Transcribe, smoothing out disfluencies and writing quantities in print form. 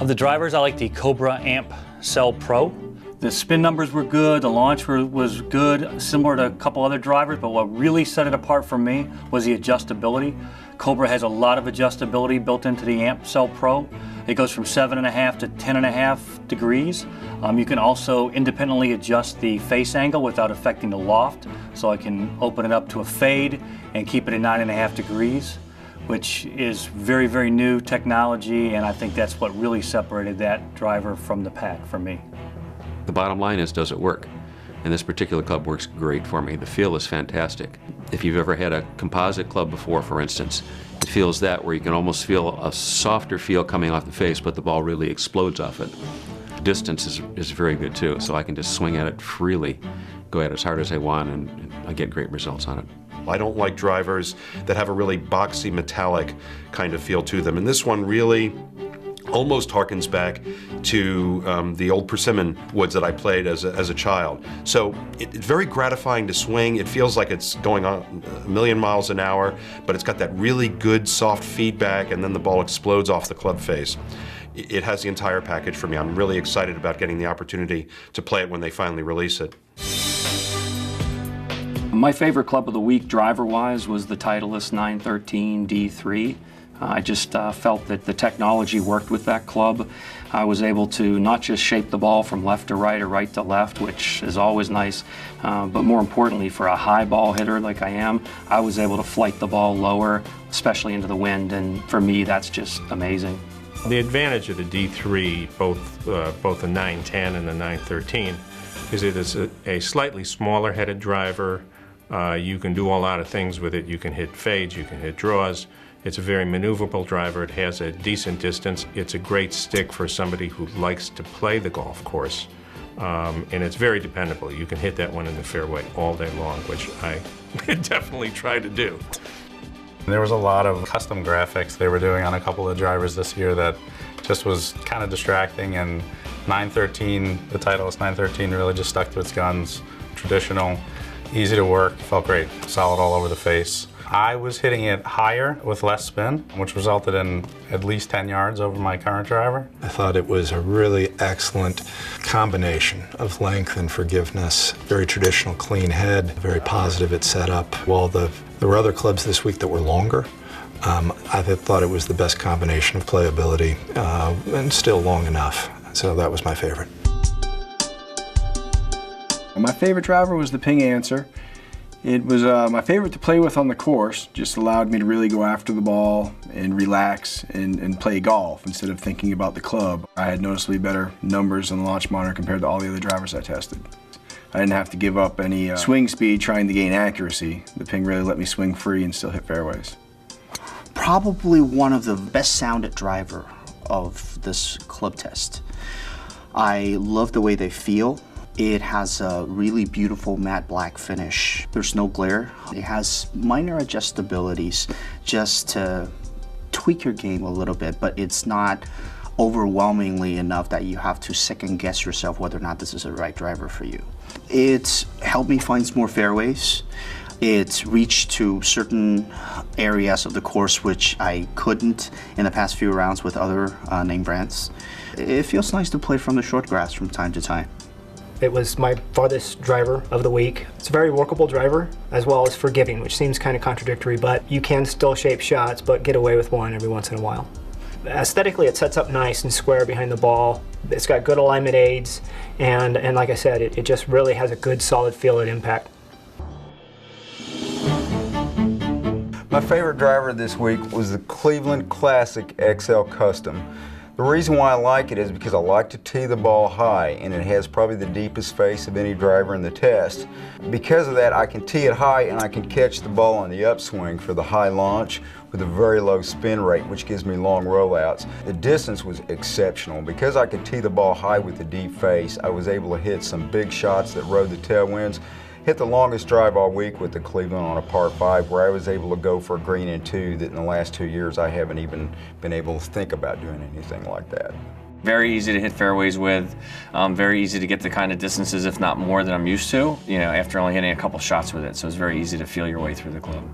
Of the drivers, I like the Cobra Amp Cell Pro. The spin numbers were good, the launch was good, similar to a couple other drivers, but what really set it apart for me was the adjustability. Cobra has a lot of adjustability built into the Amp Cell Pro. It goes from 7.5 to 10.5 degrees. You can also independently adjust the face angle without affecting the loft, so I can open it up to a fade and keep it at 9.5 degrees, which is very, very new technology, and I think that's what really separated that driver from the pack for me. The bottom line is, does it work? And this particular club works great for me. The feel is fantastic. If you've ever had a composite club before, for instance, it feels that, where you can almost feel a softer feel coming off the face, but the ball really explodes off it. The distance is very good too, so I can just swing at it freely, go at it as hard as I want, and I get great results on it. I don't like drivers that have a really boxy, metallic kind of feel to them, and this one really almost harkens back to the old persimmon woods that I played as a child. So it's very gratifying to swing. It feels like it's going on a million miles an hour, but it's got that really good soft feedback, and then the ball explodes off the club face. It has the entire package for me. I'm really excited about getting the opportunity to play it when they finally release it. My favorite club of the week, driver-wise, was the Titleist 913 D3. I just felt that the technology worked with that club. I was able to not just shape the ball from left to right or right to left, which is always nice, but more importantly, for a high ball hitter like I am, I was able to flight the ball lower, especially into the wind, and for me, that's just amazing. The advantage of the D3, both the 910 and the 913, is it is a slightly smaller headed driver. You can do a lot of things with it. You can hit fades, you can hit draws. It's a very maneuverable driver. It has a decent distance. It's a great stick for somebody who likes to play the golf course. And it's very dependable. You can hit that one in the fairway all day long, which I definitely try to do. There was a lot of custom graphics they were doing on a couple of drivers this year that just was kind of distracting, and 913, the Titleist 913, really just stuck to its guns. Traditional, easy to work, felt great, solid all over the face. I was hitting it higher with less spin, which resulted in at least 10 yards over my current driver. I thought it was a really excellent combination of length and forgiveness. Very traditional, clean head, very positive at setup. While there were other clubs this week that were longer, I thought it was the best combination of playability and still long enough. So that was my favorite. My favorite driver was the Ping Answer. It was my favorite to play with on the course. Just allowed me to really go after the ball and relax and play golf instead of thinking about the club. I had noticeably better numbers on the launch monitor compared to all the other drivers I tested. I didn't have to give up any swing speed trying to gain accuracy. The Ping really let me swing free and still hit fairways. Probably one of the best sounded driver of this club test. I love the way they feel. It has a really beautiful matte black finish. There's no glare. It has minor adjustabilities just to tweak your game a little bit, but it's not overwhelmingly enough that you have to second guess yourself whether or not this is the right driver for you. It's helped me find more fairways. It's reached to certain areas of the course which I couldn't in the past few rounds with other name brands. It feels nice to play from the short grass from time to time. It was my farthest driver of the week. It's a very workable driver, as well as forgiving, which seems kind of contradictory, but you can still shape shots, but get away with one every once in a while. Aesthetically, it sets up nice and square behind the ball. It's got good alignment aids, and like I said, it just really has a good, solid feel at impact. My favorite driver this week was the Cleveland Classic XL Custom. The reason why I like it is because I like to tee the ball high, and it has probably the deepest face of any driver in the test. Because of that, I can tee it high and I can catch the ball on the upswing for the high launch with a very low spin rate, which gives me long rollouts. The distance was exceptional. Because I could tee the ball high with the deep face, I was able to hit some big shots that rode the tailwinds. Hit the longest drive all week with the Cleveland on a par 5, where I was able to go for a green in 2 that in the last 2 years I haven't even been able to think about doing anything like that. Very easy to hit fairways with, very easy to get the kind of distances, if not more, than I'm used to, after only hitting a couple shots with it. So it's very easy to feel your way through the club.